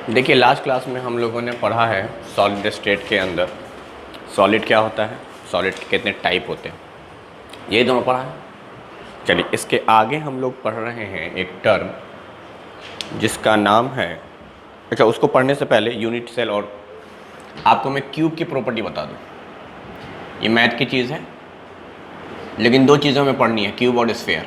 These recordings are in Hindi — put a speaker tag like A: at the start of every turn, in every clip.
A: देखिए लास्ट क्लास में हम लोगों ने पढ़ा है सॉलिड स्टेट के अंदर सॉलिड क्या होता है, सॉलिड के कितने टाइप होते हैं, ये दोनों पढ़ा है। चलिए इसके आगे हम लोग पढ़ रहे हैं एक टर्म जिसका नाम है, अच्छा उसको पढ़ने से पहले यूनिट सेल और आपको मैं क्यूब की प्रॉपर्टी बता दूं। ये मैथ की चीज़ है लेकिन दो चीज़ों में पढ़नी है, क्यूब और स्फीयर।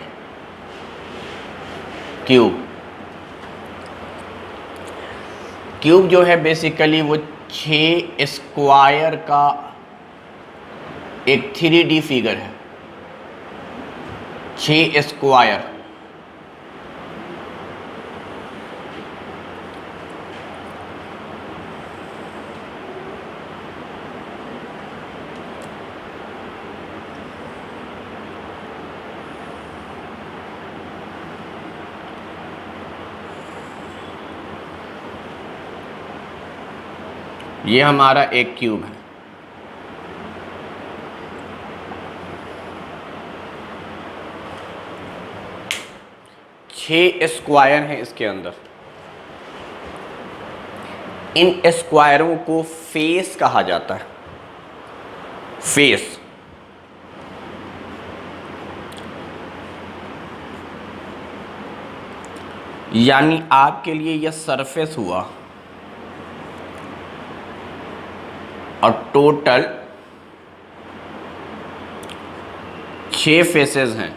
A: क्यूब जो है बेसिकली वो 6 स्क्वायर का एक 3D फिगर है। 6 स्क्वायर ये हमारा एक क्यूब है। छह स्क्वायर हैं इसके अंदर। इन स्क्वायरों को फेस कहा जाता है। फेस यानी आपके लिए यह सरफेस हुआ और टोटल 6 फेसेस हैं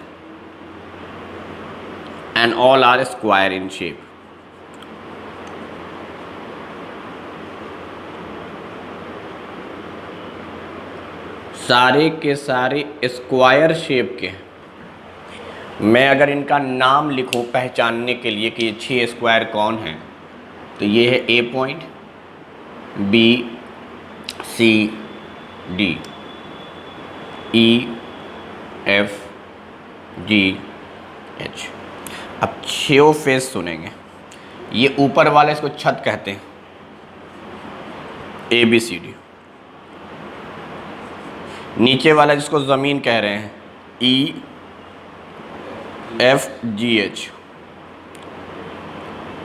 A: and all are square in shape. सारे के सारे स्क्वायर शेप के। मैं अगर इनका नाम लिखूं पहचानने के लिए कि ये 6 स्क्वायर कौन हैं, तो ये है A point, B C D, E F G H. अब 6 फेस सुनेंगे। ये ऊपर वाले इसको छत कहते हैं, ए बी सी डी। नीचे वाला जिसको ज़मीन कह रहे हैं, ई एफ जी एच।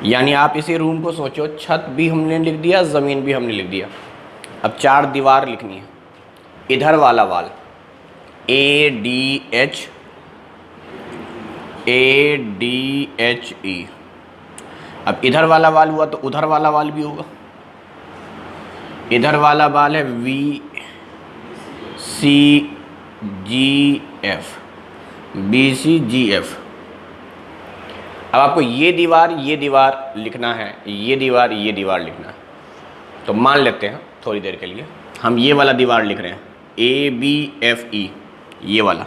A: यानी आप इसी रूम को सोचो, छत भी हमने लिख दिया, ज़मीन भी हमने लिख दिया। अब 4 दीवार लिखनी है। इधर वाला वाल A D H, A D H E. अब इधर वाला वाल हुआ तो उधर वाला वाल भी होगा। इधर वाला वाल है V C G F, B C G F. अब आपको ये दीवार लिखना है, ये दीवार लिखना है। तो मान लेते हैं थोड़ी देर के लिए हम ये वाला दीवार लिख रहे हैं, ए बी एफ ई। ये वाला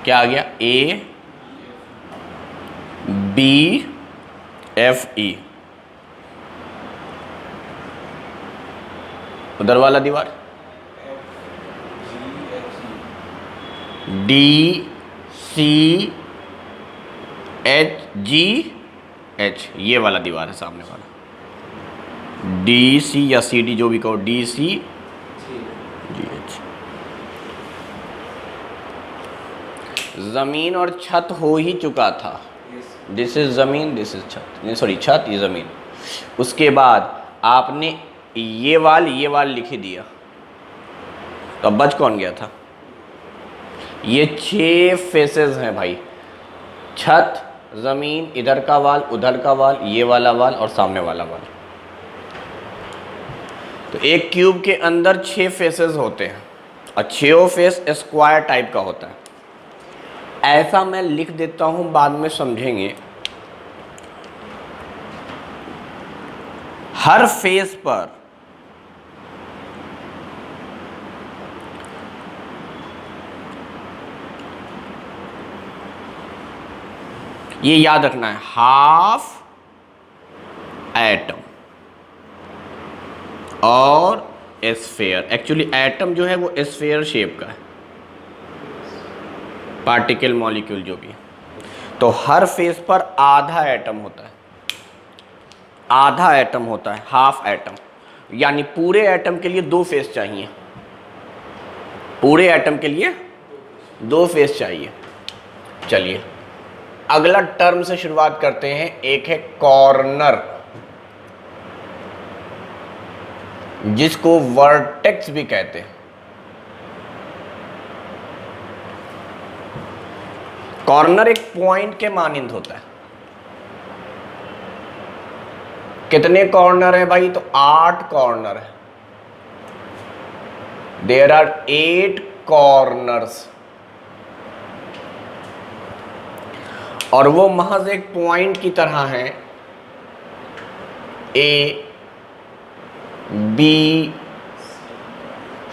A: क्या आ गया, ए बी एफ ई। उधर वाला दीवार D C H G H. ये वाला दीवार है सामने वाला, डी सी या सी डी जो भी कहो, डी सी जी एच। जमीन और छत हो ही चुका था। दिस इज जमीन, दिस इज छत, सॉरी छत, ये जमीन। उसके बाद आपने ये वाल लिख ही दिया, तो अब बच कौन गया था? ये 6 फेसेस हैं भाई, छत, जमीन, इधर का वाल, उधर का वाल, ये वाला वाल और सामने वाला वाल। तो एक क्यूब के अंदर 6 फेसेस होते हैं और 6 फेस स्क्वायर टाइप का होता है। ऐसा मैं लिख देता हूं, बाद में समझेंगे। हर फेस पर ये याद रखना है, हाफ एटम और स्फीयर। एक्चुअली एटम जो है वो स्फीयर शेप का है, पार्टिकल मॉलिक्यूल जो भी है। तो हर फेस पर आधा एटम होता है, आधा एटम होता है, हाफ एटम। यानी पूरे एटम के लिए 2 फेस चाहिए, पूरे एटम के लिए 2 फेस चाहिए। चलिए अगला टर्म से शुरुआत करते हैं, एक है कॉर्नर, जिसको वर्टेक्स भी कहते हैं। कॉर्नर एक पॉइंट के मानिंद होता है। कितने कॉर्नर है भाई? तो 8 कॉर्नर है। देयर आर 8 कॉर्नर्स, और वो महज एक पॉइंट की तरह है। A, B,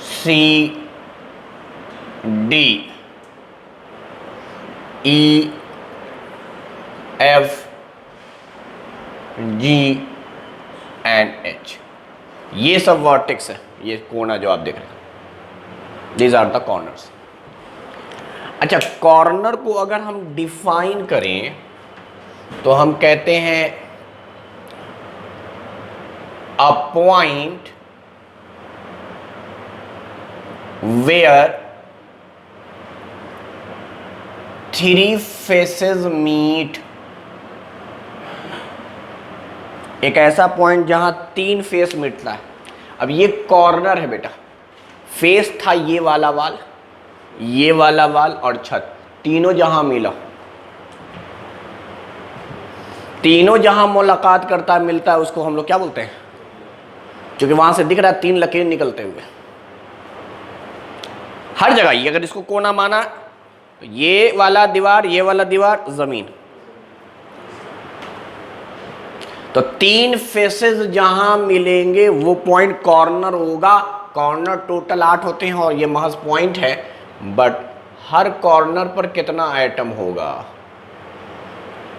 A: C, D, E, F, G and H. ये सब वर्टेक्स है, ये कोना जो आप देख रहे हैं, दीज आर द कॉर्नर्स। अच्छा, कॉर्नर को अगर हम डिफाइन करें तो हम कहते हैं a point where 3 faces meet. एक ऐसा पॉइंट जहां 3 फेस मिलता है। अब ये कॉर्नर है बेटा, फेस था ये वाला वाल, ये वाला वाल और छत, तीनों जहां मिला, तीनों जहां मुलाकात करता है, मिलता है, उसको हम लोग क्या बोलते हैं? क्योंकि वहां से दिख रहा है 3 लकीर निकलते हुए हर जगह। ये अगर इसको कोना माना तो ये वाला दीवार, ये वाला दीवार, जमीन, तो 3 फेसेस जहां मिलेंगे वो पॉइंट कॉर्नर होगा। कॉर्नर टोटल 8 होते हैं और ये महज पॉइंट है, बट हर कॉर्नर पर कितना एटम होगा?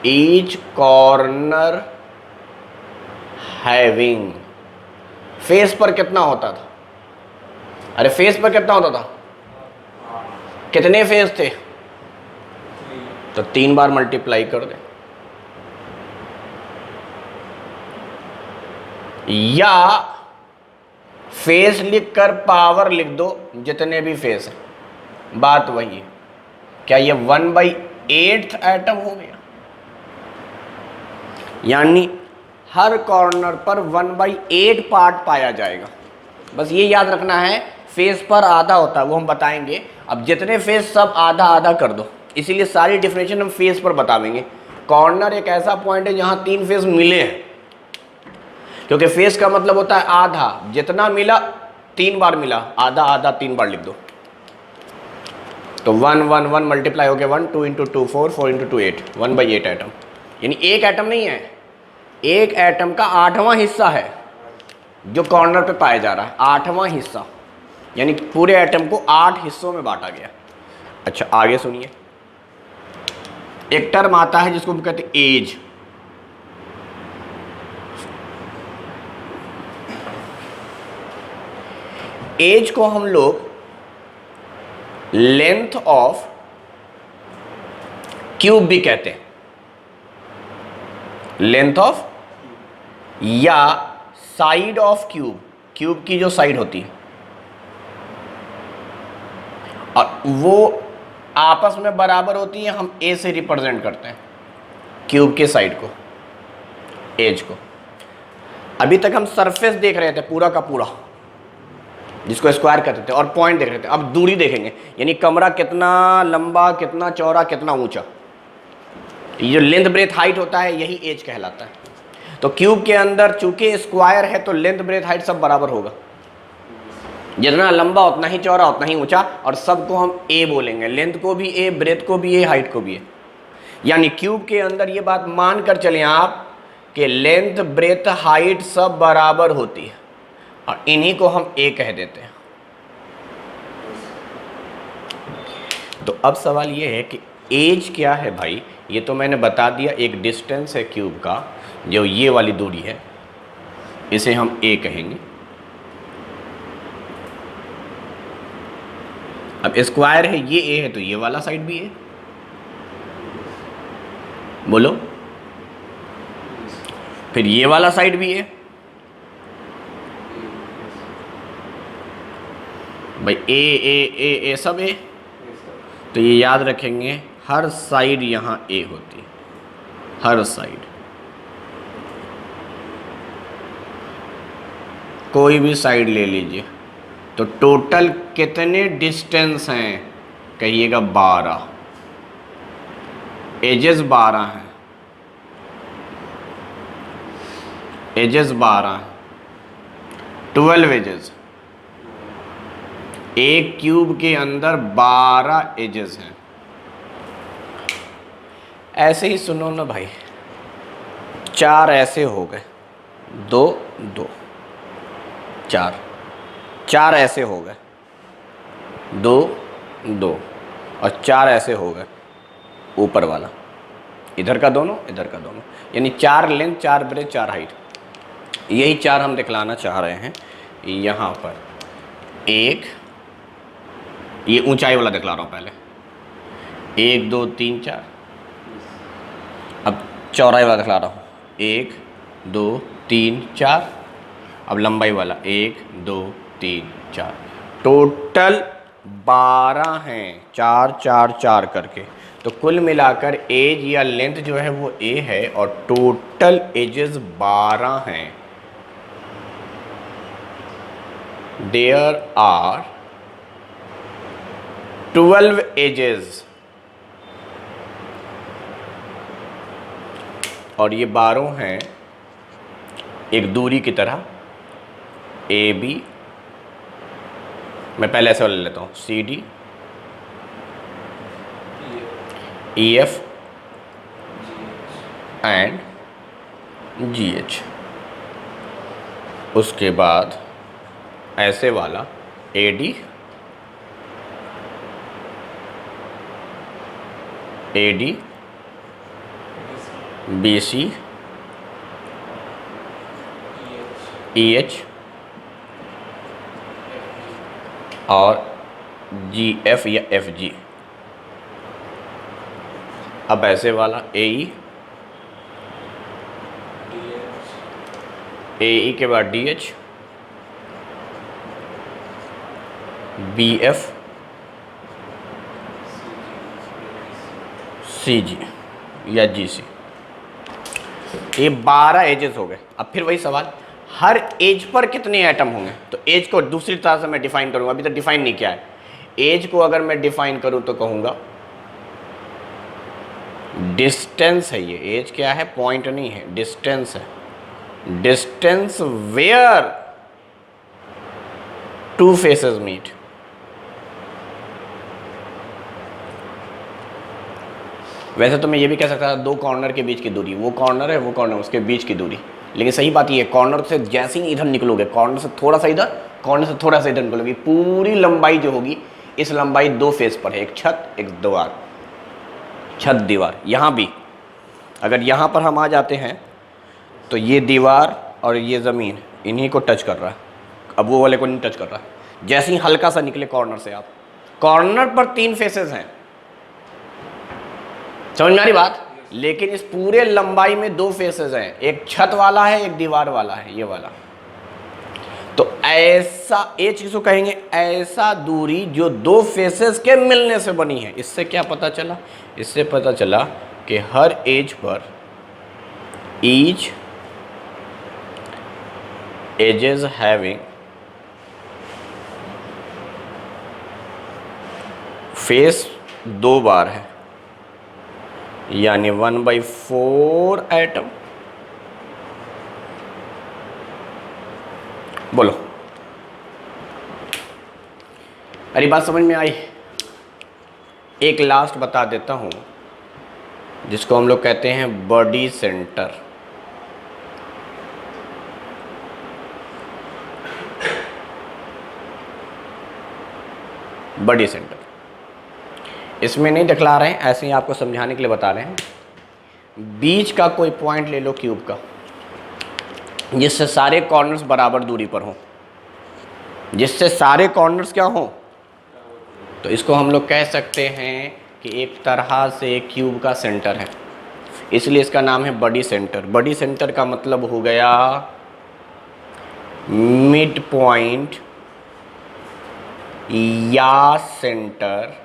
A: ईच कॉर्नर हैविंग, फेस पर कितना होता था? अरे फेस पर कितना होता था? कितने फेस थे? तो 3 बार मल्टीप्लाई कर दे, या फेस लिखकर पावर लिख दो, जितने भी फेस हैं, बात वही है। क्या ये 1/8 एटम हो गया? यानी हर कॉर्नर पर 1/8 पार्ट पाया जाएगा। बस ये याद रखना है, फेस पर आधा होता है, वो हम बताएंगे। अब जितने फेस सब आधा आधा कर दो, इसीलिए सारी डिफिनेशन हम फेस पर बतावेंगे। कॉर्नर एक ऐसा पॉइंट है जहां 3 फेस मिले हैं, क्योंकि फेस का मतलब होता है आधा, जितना मिला 3 बार मिला, आधा आधा 3 बार लिख दो। तो 1 1 1 मल्टीप्लाई हो गया 1, 2 × 2 4, 4 × 2 8, 1/8 एटम। यानी एक एटम नहीं है, एक एटम का 8वां हिस्सा है जो कॉर्नर पे पाया जा रहा है, 8वां हिस्सा, यानी पूरे एटम को 8 हिस्सों में बांटा गया। अच्छा आगे सुनिए, एक टर्म आता है जिसको हम कहते हैं एज। एज को हम लोग लेंथ ऑफ क्यूब भी कहते हैं, लेंथ ऑफ या साइड ऑफ क्यूब, क्यूब की जो साइड होती है, और वो आपस में बराबर होती है, हम ए से रिप्रेजेंट करते हैं क्यूब के साइड को, एज को। अभी तक हम सरफेस देख रहे थे पूरा का पूरा, जिसको स्क्वायर कहते थे, और पॉइंट देख रहे थे। अब दूरी देखेंगे, यानी कमरा कितना लंबा, कितना चौड़ा, कितना ऊंचा। ये जो लेंथ ब्रेथ हाइट होता है यही एज कहलाता है। तो क्यूब के अंदर चूंकि स्क्वायर है तो लेंथ ब्रेथ हाइट सब बराबर होगा, जितना लंबा उतना ही चौड़ा उतना ही ऊंचा, और सबको हम ए बोलेंगे, लेंथ को भी ए, ब्रेथ को भी ए, हाइट को भी ए। यानी क्यूब के अंदर ये बात मान कर चलें आप कि लेंथ ब्रेथ हाइट सब बराबर होती है, और इन्हीं को हम ए कह देते हैं। तो अब सवाल ये है कि एज क्या है भाई? ये तो मैंने बता दिया, एक डिस्टेंस है क्यूब का, जो ये वाली दूरी है, इसे हम ए कहेंगे। अब स्क्वायर है, ये ए है, तो ये वाला साइड भी ए, बोलो। फिर ये वाला साइड भी ए, भाई ए ए ए ए सब ए। तो ये याद रखेंगे, हर साइड यहाँ ए होती है, हर साइड, कोई भी साइड ले लीजिए। तो टोटल कितने डिस्टेंस हैं, कहिएगा 12, एजेस 12 हैं, एजेस 12 हैं, 12 एजेस। एक क्यूब के अंदर 12 एजेस हैं। ऐसे ही सुनो ना भाई, 4 ऐसे हो गए, 2 2, 4, 4 ऐसे हो गए, 2 2, और 4 ऐसे हो गए ऊपर वाला, इधर का दोनों, इधर का दोनों, यानी 4 लेंथ, 4 ब्रेथ, 4 हाइट। यही 4 हम दिखलाना चाह रहे हैं यहाँ पर। एक, ये ऊंचाई वाला दिखला रहा हूँ पहले, 1 2 3 4। अब चौड़ाई वाला दिखला रहा हूँ, 1 2 3 4। अब लंबाई वाला 1 2 3 4। टोटल 12 हैं, 4 4 4 करके। तो कुल मिलाकर एज या लेंथ जो है वो ए है, और टोटल एजेस 12 हैं। देयर आर 12 एजेस, और ये 12 हैं एक दूरी की तरह, ए बी, मैं पहले ऐसे वाला ले लेता हूँ, C D, E F and G H. उसके बाद ऐसे वाला A D, A D, B C, E H और जी एफ या एफ जी। अब ऐसे वाला ए ई के बाद डी एच, बी एफ, सी जी या जी सी। ये 12 एजेस हो गए। अब फिर वही सवाल, हर एज पर कितने एटम होंगे? तो एज को दूसरी तरह से मैं डिफाइन करूंगा, अभी तक डिफाइन नहीं किया है। एज को अगर मैं डिफाइन करूं तो कहूंगा डिस्टेंस है। ये एज क्या है? पॉइंट नहीं है, डिस्टेंस है। Distance where two faces meet. वैसे तो मैं ये भी कह सकता था दो कॉर्नर के बीच की दूरी, वो कॉर्नर है, वो कॉर्नर, उसके बीच की दूरी। लेकिन सही बात ये है, कॉर्नर से जैसे ही इधर निकलोगे, कॉर्नर से थोड़ा सा इधर, कॉर्नर से थोड़ा सा इधर निकलोगे, पूरी लंबाई जो होगी, इस लंबाई दो फेस पर है, एक छत एक दीवार, छत दीवार। यहाँ भी अगर यहाँ पर हम आ जाते हैं तो ये दीवार और ये ज़मीन इन्हीं को टच कर रहा है, अब वो वाले को नहीं टच कर रहा है। जैसे ही हल्का सा निकले कॉर्नर से आप, कॉर्नर पर 3 फेसेस हैं, समझ में आ रही बात? लेकिन इस पूरे लंबाई में 2 फेसेस हैं, एक छत वाला है, एक दीवार वाला है, ये वाला। तो ऐसा एज किसको कहेंगे? ऐसा दूरी जो 2 फेसेस के मिलने से बनी है। इससे क्या पता चला? इससे पता चला कि हर एज पर ईच एजेस हैविंग फेस 2 बार है, यानी 1/4 एटम। बोलो, अरे बात समझ में आई? एक लास्ट बता देता हूं, जिसको हम लोग कहते हैं बॉडी सेंटर। बॉडी सेंटर इसमें नहीं दिखला रहे हैं, ऐसे ही आपको समझाने के लिए बता रहे हैं। बीच का कोई पॉइंट ले लो क्यूब का, जिससे सारे कॉर्नर्स बराबर दूरी पर हों, जिससे सारे कॉर्नर्स क्या हों, तो इसको हम लोग कह सकते हैं कि एक तरह से क्यूब का सेंटर है, इसलिए इसका नाम है बॉडी सेंटर। बॉडी सेंटर का मतलब हो गया मिड पॉइंट या सेंटर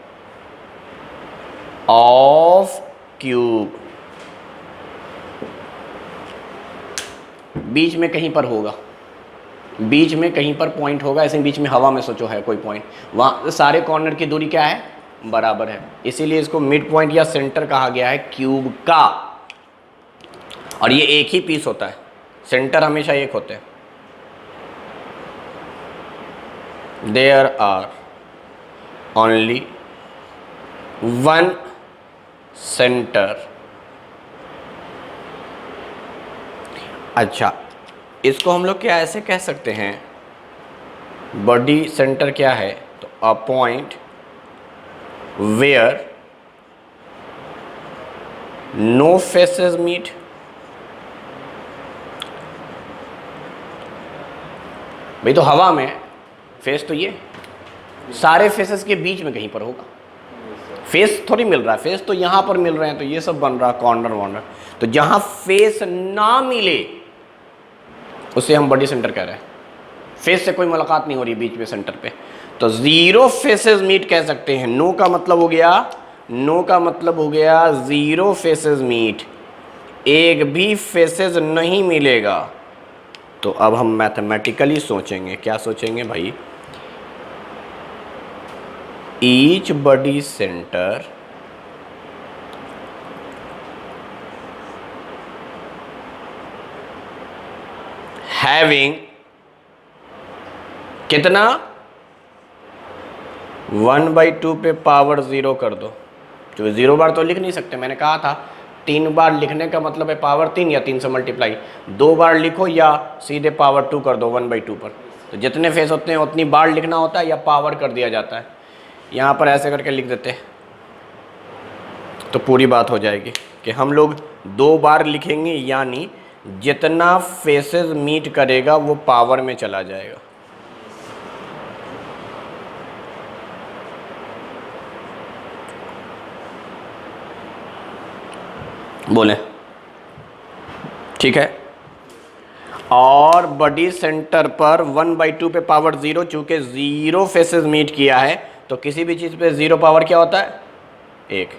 A: ऑफ क्यूब बीच में कहीं पर होगा, बीच में कहीं पर पॉइंट होगा, ऐसे बीच में हवा में सोचो है कोई पॉइंट, वहाँ सारे कॉर्नर की दूरी क्या है, बराबर है, इसीलिए इसको मिड पॉइंट या सेंटर कहा गया है क्यूब का। और ये एक ही पीस होता है, सेंटर हमेशा एक होते हैं। There are only one centre. अच्छा, इसको हम लोग क्या ऐसे कह सकते हैं, बॉडी सेंटर क्या है, तो a point where no faces meet. भाई तो हवा में फेस तो ये सारे फेसेस के बीच में कहीं पर होगा, फेस थोड़ी मिल रहा है, फेस तो यहाँ पर मिल रहे हैं, तो ये सब बन रहा है कॉर्नर वॉर्नर, तो जहाँ फेस ना मिले उसे हम बॉडी सेंटर कह रहे हैं। फेस से कोई मुलाकात नहीं हो रही बीच में सेंटर पे, तो जीरो फेसेस मीट कह सकते हैं। नो का मतलब हो गया, नो का मतलब हो गया जीरो फेसेस मीट, एक भी फेसेस नहीं मिलेगा। तो अब हम मैथमेटिकली सोचेंगे, क्या सोचेंगे भाई, ईच बॉडी सेंटर हैविंग कितना, 1/2 पे पावर 0 कर दो, जो 0 बार तो लिख नहीं सकते, मैंने कहा था 3 बार लिखने का मतलब है पावर 3 या 3 से मल्टीप्लाई, 2 बार लिखो या सीधे पावर 2 कर दो 1/2 पर। तो जितने फेस होते हैं उतनी बार लिखना होता है या पावर कर दिया जाता है, यहाँ पर ऐसे करके लिख देते हैं तो पूरी बात हो जाएगी कि हम लोग 2 बार लिखेंगे, यानी जितना फेसेस मीट करेगा वो पावर में चला जाएगा। बोले ठीक है। और बॉडी सेंटर पर 1/2 पे पावर 0, चूंकि 0 फेसेस मीट किया है तो किसी भी चीज़ पे 0 पावर क्या होता है, 1,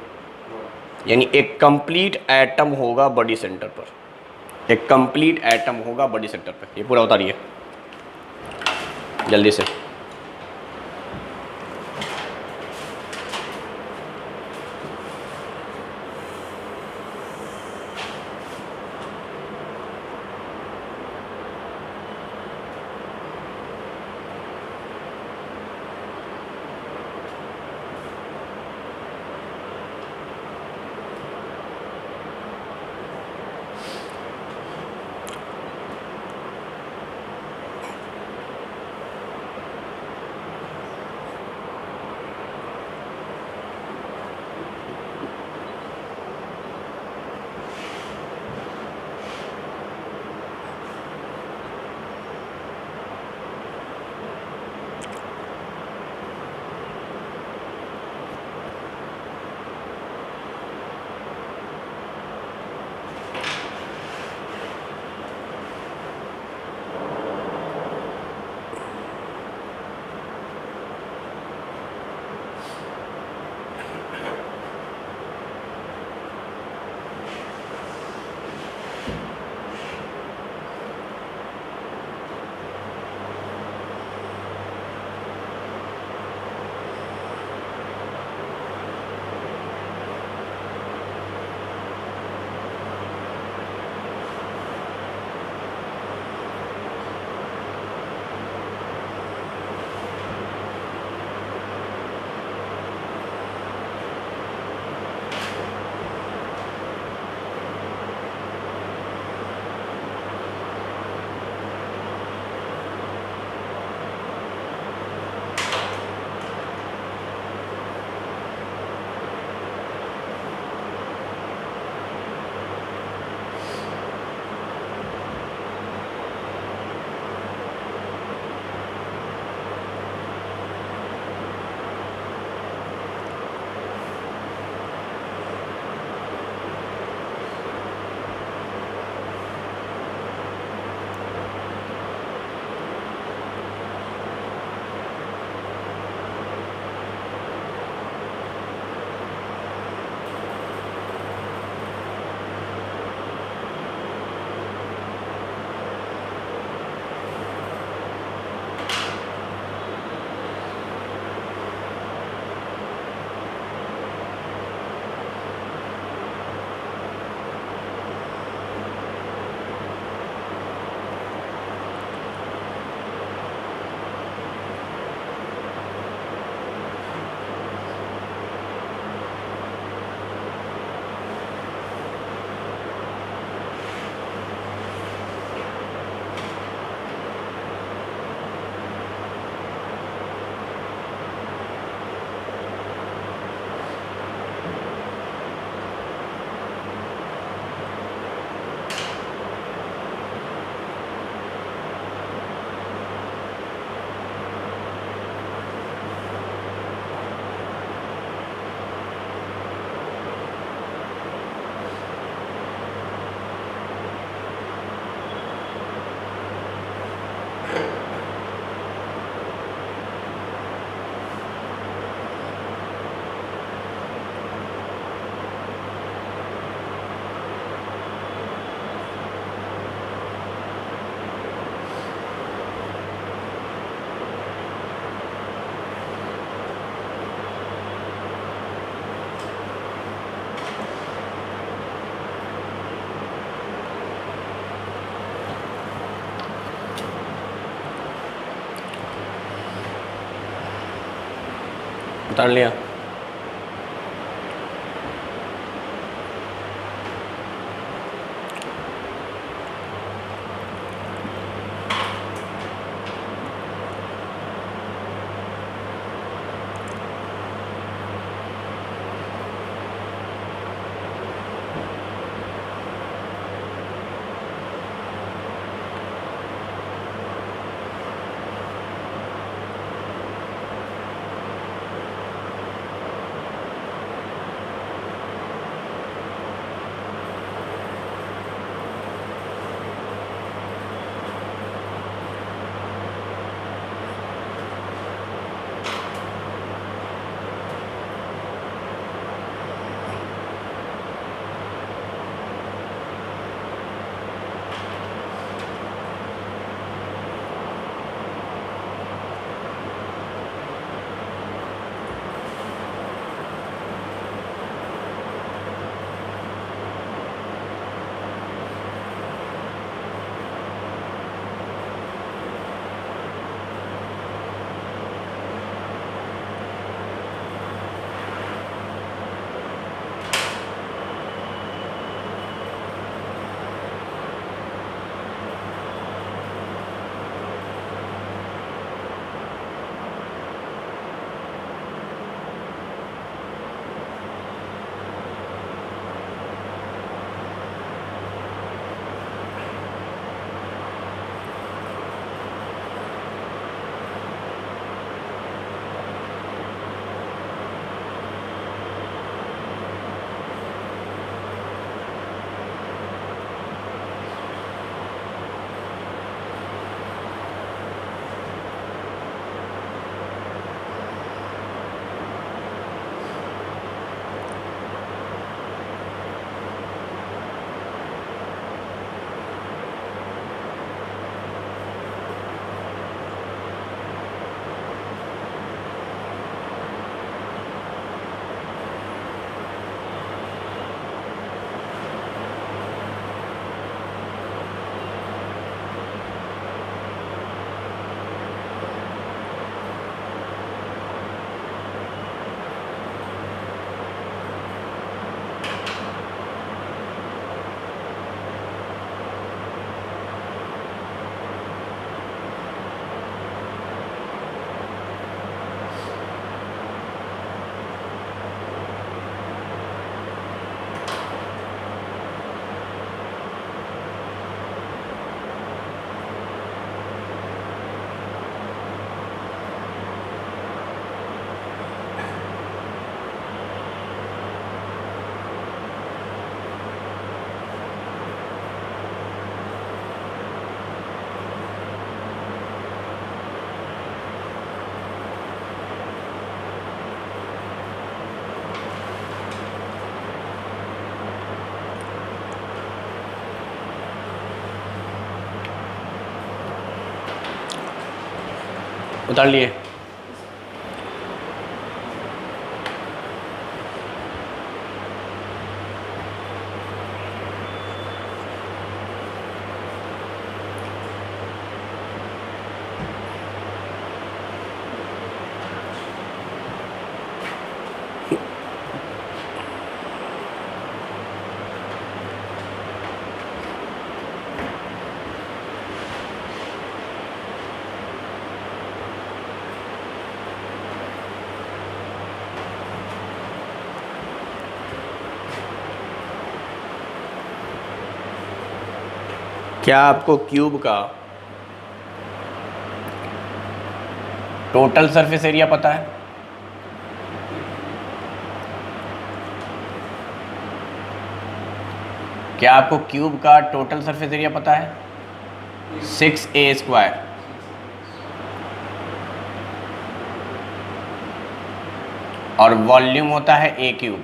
A: यानी एक कंप्लीट एटम होगा बॉडी सेंटर पर, एक कंप्लीट एटम होगा बॉडी सेंटर पर। ये पूरा उतारिए जल्दी से। उतार लिया। उतार लिए। क्या आपको क्यूब का टोटल सरफेस एरिया पता है? क्या आपको क्यूब का टोटल सरफेस एरिया पता है? 6a²। और वॉल्यूम होता है a³।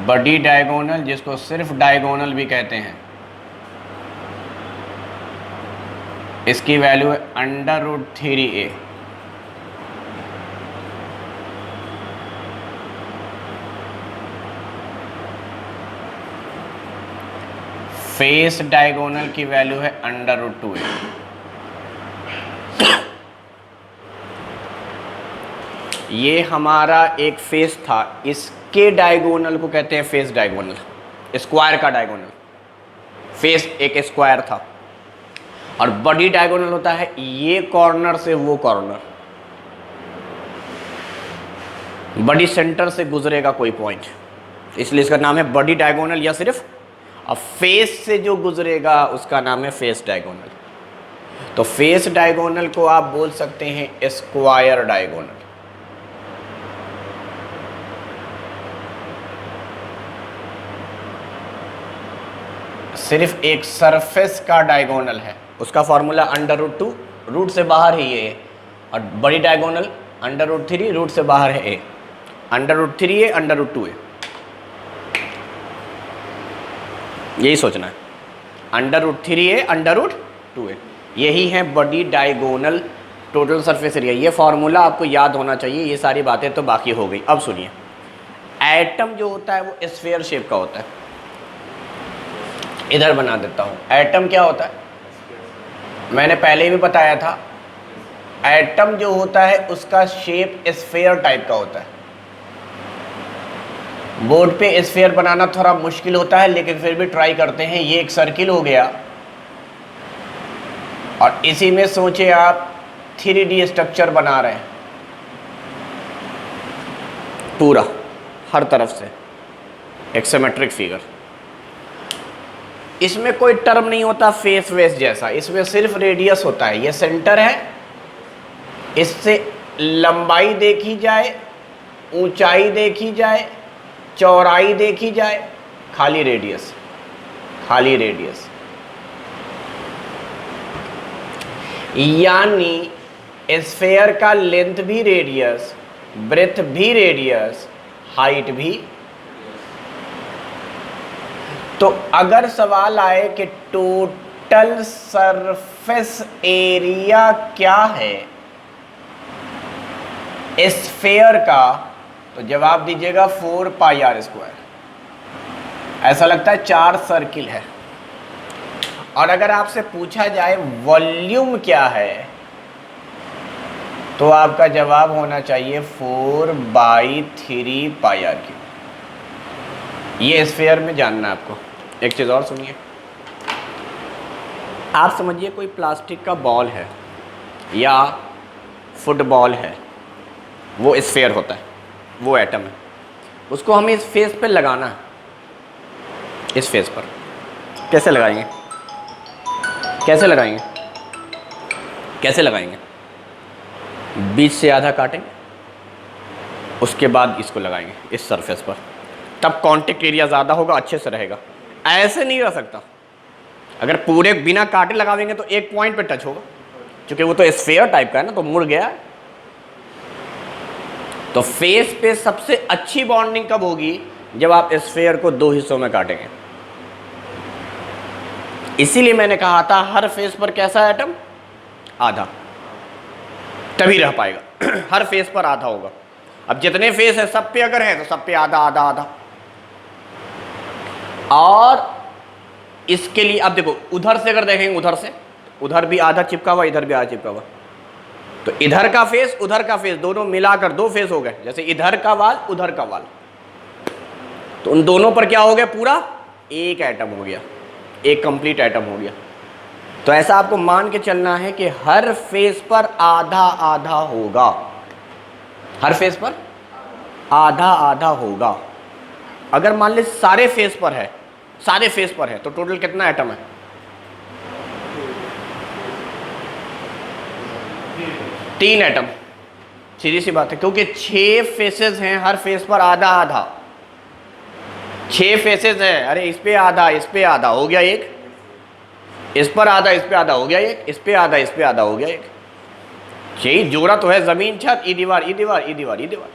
A: बड़ी डायगोनल, जिसको सिर्फ डायगोनल भी कहते हैं, इसकी वैल्यू है √3a। फेस डायगोनल की वैल्यू है √2a। ये हमारा एक फेस था, इसके डायगोनल को कहते हैं फेस डायगोनल, स्क्वायर का डायगोनल। फेस एक स्क्वायर था और बॉडी डायगोनल होता है ये कॉर्नर से वो कॉर्नर, बॉडी सेंटर से गुजरेगा कोई पॉइंट, इसलिए इसका नाम है बॉडी डायगोनल या सिर्फ, अब फेस से जो गुजरेगा उसका नाम है फेस डायगोनल। तो फेस डायगोनल को आप बोल सकते हैं स्क्वायर डायगोनल। सिर्फ एक सरफेस का डायगोनल है, उसका फॉर्मूला √2, रूट से बाहर ही ये, और बड़ी डायगोनल √3, रूट से बाहर है ए, √3a √2a, यही सोचना है, √3a √2a, यही है body diagonal total surface area. ये फॉर्मूला आपको याद होना चाहिए, ये सारी बातें तो बाकी हो गई। अब सुनिए, एटम जो होता है वो स्फीयर शेप का होता है। इधर बना देता हूँ, एटम क्या होता है, मैंने पहले भी बताया था, एटम जो होता है उसका शेप स्फीयर टाइप का होता है। बोर्ड पे स्फीयर बनाना थोड़ा मुश्किल होता है, लेकिन फिर भी ट्राई करते हैं। ये एक सर्किल हो गया और इसी में सोचे आप 3D स्ट्रक्चर बना रहे हैं पूरा, हर तरफ से एक सिमेट्रिक फिगर। इसमें कोई टर्म नहीं होता फेस वेस जैसा, इसमें सिर्फ रेडियस होता है। ये सेंटर है, इससे लंबाई देखी जाए, ऊंचाई देखी जाए, चौड़ाई देखी जाए, खाली रेडियस, खाली रेडियस। यानी स्फीयर का लेंथ भी रेडियस, ब्रेथ भी रेडियस, हाइट भी। तो अगर सवाल आए कि टोटल सरफेस एरिया क्या है स्फीयर का, तो जवाब दीजिएगा 4πr²। ऐसा लगता है 4 सर्किल है। और अगर आपसे पूछा जाए वॉल्यूम क्या है, तो आपका जवाब होना चाहिए 4/3πr³। ये स्फीयर में जानना है आपको। एक चीज़ और सुनिए, आप समझिए कोई प्लास्टिक का बॉल है या फुटबॉल है, वो स्फीयर होता है, वो एटम है, उसको हमें इस फेस पे लगाना है। इस फेस पर कैसे लगाएंगे, कैसे लगाएंगे, कैसे लगाएंगे? बीच से आधा काटेंगे, उसके बाद इसको लगाएंगे इस सरफेस पर, तब कॉन्टेक्ट एरिया ज़्यादा होगा, अच्छे से रहेगा। ऐसे नहीं रह सकता, अगर पूरे बिना काटे लगावेंगे तो एक पॉइंट पे टच होगा, क्योंकि वो तो स्फीयर टाइप का है ना, तो मुड़ गया है। तो फेस पे सबसे अच्छी बॉन्डिंग कब होगी, जब आप स्फीयर को 2 हिस्सों में काटेंगे। इसीलिए मैंने कहा था हर फेस पर कैसा एटम, आधा, तभी रह पाएगा। हर फेस पर आधा होगा। अब जितने फेस है सब पे अगर है तो सब पे आधा आधा आधा। और इसके लिए अब देखो, उधर से अगर देखेंगे, उधर से, उधर भी आधा चिपका हुआ, इधर भी आधा चिपका हुआ, तो इधर का फेस उधर का फेस दोनों मिलाकर 2 फेस हो गए। जैसे इधर का वाल उधर का वाल, तो उन दोनों पर क्या हो गया, पूरा एक एटम हो गया, एक कंप्लीट एटम हो गया। तो ऐसा आपको मान के चलना है कि हर फेस पर आधा आधा होगा, हर फेस पर आधा आधा होगा। अगर मान ले सारे फेस पर है, सारे फेस पर है, तो टोटल कितना एटम है? 3 एटम। सीधी सी बात है, क्योंकि 6 फेसेस हैं, हर फेस पर आधा आधा, 6 फेसेस हैं। अरे इस पे आधा, इस पे आधा हो गया एक, इस पर आधा, इस पे आधा हो गया एक, इस पे आधा, इस पे आधा हो गया एक। यही जोड़ा तो है, जमीन छत, ई दीवार, ई दीवार, ई दीवार, ई दीवार।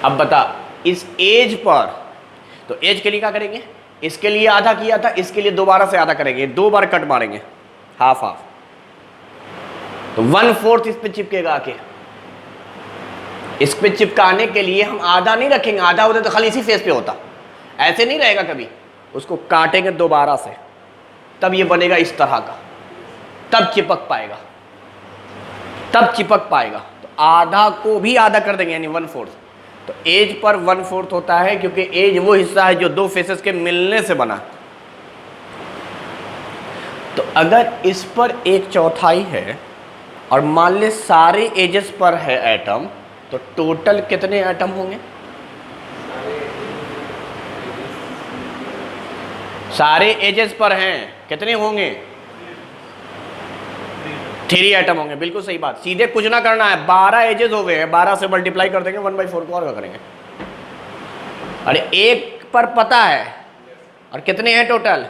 A: अब बता, इस एज पर, तो एज के लिए क्या करेंगे, इसके लिए आधा किया था, इसके लिए दोबारा से आधा करेंगे, 2 बार कट मारेंगे, हाफ हाफ, तो 1/4 इस पे चिपकेगा आके। इस पे चिपकाने के लिए हम आधा नहीं रखेंगे, आधा होता तो खाली इसी फेस पे होता, ऐसे नहीं रहेगा कभी। उसको काटेंगे दोबारा से, तब ये बनेगा इस तरह का, तब चिपक पाएगा, तब चिपक पाएगा। तो आधा को भी आधा कर देंगे यानी 1/4। तो एज पर 1/4 होता है, क्योंकि एज वो हिस्सा है जो दो फेसेस के मिलने से बना। तो अगर इस पर 1/4 है और मान ले सारे एजेस पर है एटम, तो टोटल कितने एटम होंगे? सारे एजेस पर हैं कितने होंगे? 3 एटम होंगे। बिल्कुल सही बात, सीधे कुछ ना करना है, 12 एजेस हो गए हैं, 12 से मल्टीप्लाई कर देंगे 1/4 को, और क्या करेंगे? अरे एक पर पता है, और कितने हैं टोटल?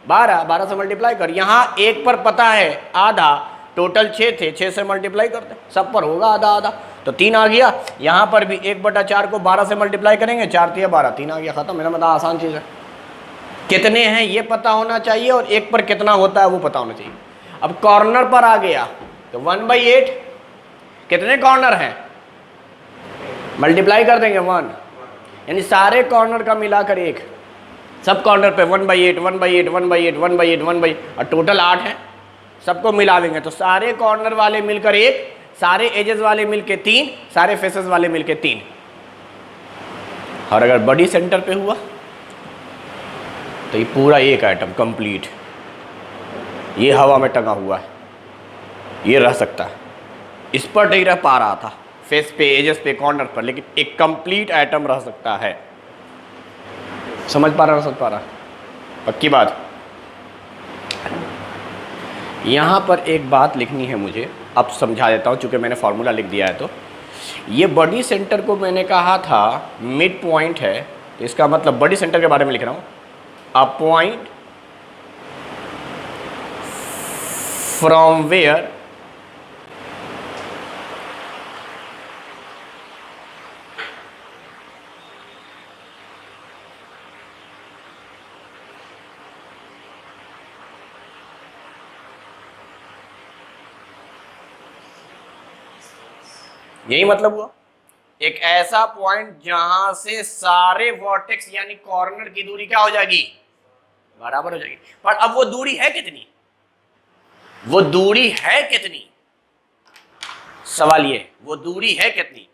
A: 12 से मल्टीप्लाई कर। यहाँ एक पर पता है आधा, टोटल 6 थे, 6 से मल्टीप्लाई कर दे, सब पर होगा आधा आधा, तो 3 आ गया। यहाँ पर भी 1/4 को 12 से मल्टीप्लाई करेंगे, 4 3 12, 3 आ गया, खत्म। मेरा मतलब आसान चीज़ है। कितने हैं ये पता होना चाहिए, और एक पर कितना होता है वो पता होना चाहिए। अब कॉर्नर पर आ गया तो 1/8, कितने कॉर्नर हैं? मल्टीप्लाई कर देंगे 1, यानी सारे कॉर्नर का मिलाकर 1, सब कॉर्नर पे 1/8 1/8 1/8 1/8 1/8, और टोटल 8 है, सबको मिला देंगे तो सारे कॉर्नर वाले मिलकर 1, सारे एजेस वाले मिलके 3, सारे फेसेस वाले मिलके 3। और अगर बॉडी सेंटर पे हुआ तो ये पूरा एक आइटम कंप्लीट, ये हवा में टंगा हुआ है, ये रह सकता है, इस पर नहीं रह पा रहा था, फेस पे, एजेस पे, कॉर्नर पर, लेकिन एक कंप्लीट आइटम रह सकता है। समझ पा रहा, समझ पा रहा? पक्की बात। यहाँ पर एक बात लिखनी है मुझे, अब समझा देता हूँ, चूँकि मैंने फार्मूला लिख दिया है। तो ये बॉडी सेंटर को मैंने कहा था मिड पॉइंट है, तो इसका मतलब बॉडी सेंटर के बारे में लिख रहा हूँ, अ पॉइंट फ्रॉम वेयर यही मतलब हुआ, एक ऐसा पॉइंट जहां से सारे वर्टेक्स यानी कॉर्नर की दूरी क्या हो जाएगी? बराबर हो जाएगी। पर अब वो दूरी है कितनी? वो दूरी है कितनी? सवाल ये, वो दूरी है कितनी?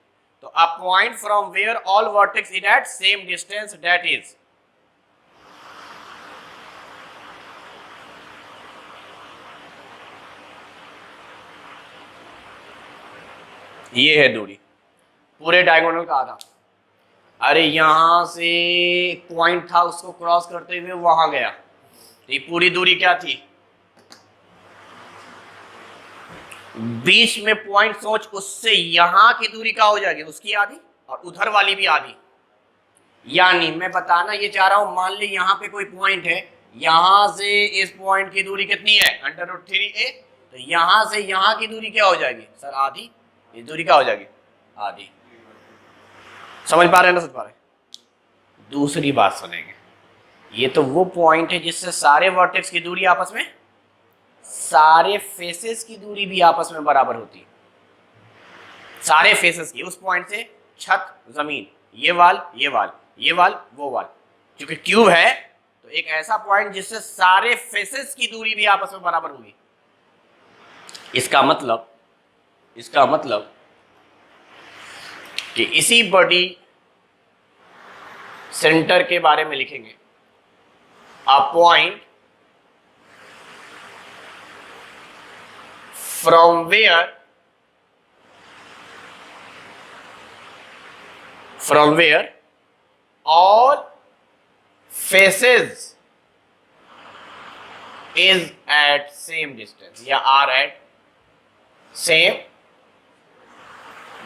A: तो a point from where all vertex is at same distance, that is, ये है दूरी, पूरे डायगोनल का आधा। अरे यहां से पॉइंट था, उसको क्रॉस करते हुए वहां गया, तो ये पूरी दूरी क्या थी? बीच में पॉइंट सोच, उससे यहां की दूरी क्या हो जाएगी? उसकी आधी, और उधर वाली भी आधी। यानी मैं बताना ये चाह रहा हूं, मान ली यहां पे कोई पॉइंट है, यहां से इस पॉइंट की दूरी कितनी है? √3a, तो यहां से यहां की दूरी क्या हो जाएगी सर? आधी। ये दूरी क्या हो जाएगी? आधी। समझ पा रहे हैं ना? समझ पा रहे हैं? दूसरी बात सुनेंगे, ये तो वो पॉइंट है जिससे सारे वर्टेक्स की दूरी आपस में, सारे फेसेस की दूरी भी आपस में बराबर होती है, सारे फेसेस की, उस पॉइंट से छत, जमीन, ये वाल, ये वाल, ये वाल, वो वाल। क्योंकि क्यूब है तो एक ऐसा पॉइंट जिससे सारे फेसेस की दूरी भी आपस में बराबर होगी। इसका मतलब कि इसी बॉडी सेंटर के बारे में लिखेंगे, a point from where all faces is at same distance या are at same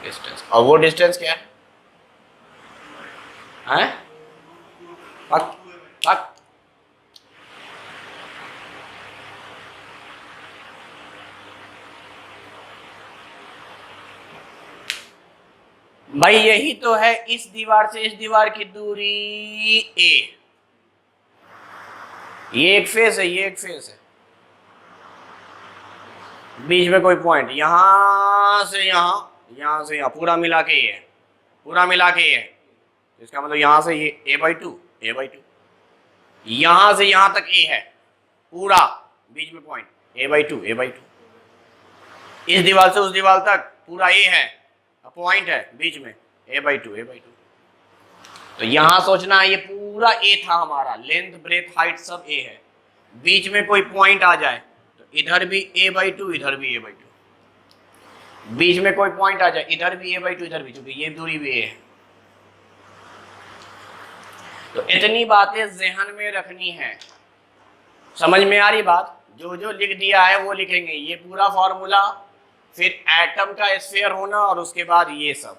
A: distance। और वो डिस्टेंस क्या है? पक पक भाई यही तो है, इस दीवार से इस दीवार की दूरी a, ये एक फेस है, ये एक फेस है, बीच में कोई पॉइंट, यहां से यहां, यहां से यहां, पूरा मिला के ये है, पूरा मिला के ये है। इसका मतलब यहां से ये a/2, a/2, यहां से यहां तक ए है पूरा, बीच में पॉइंट a/2 a/2, इस दीवार से उस दीवार तक पूरा ए है, पॉइंट है बीच में a/2 a/2। तो यहां सोचना है ये पूरा ए था हमारा, लेंथ ब्रेथ हाइट सब ए है, बीच में कोई पॉइंट आ जाए तो इधर भी a/2 इधर भी a/2, बीच में कोई पॉइंट आ जाए इधर भी a/2 इधर भी, क्योंकि ये दूरी भी ए है। तो इतनी बातें जहन में रखनी है, समझ में आ रही बात? जो जो लिख दिया है वो लिखेंगे, ये पूरा फॉर्मूला, फिर एटम का स्फीयर होना और उसके बाद ये सब।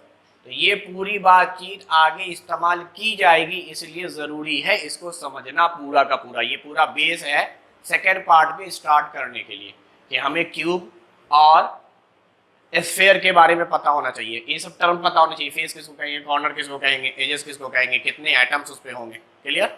A: तो ये पूरी बातचीत आगे इस्तेमाल की जाएगी, इसलिए ज़रूरी है इसको समझना पूरा का पूरा। ये पूरा बेस है सेकेंड पार्ट में स्टार्ट करने के लिए, कि हमें क्यूब और स्फीयर के बारे में पता होना चाहिए, ये सब टर्म पता होना चाहिए, फेस किसको कहेंगे, कॉर्नर किसको कहेंगे, एजेस किसको कहेंगे, कितने एटम्स उस पर होंगे। क्लियर?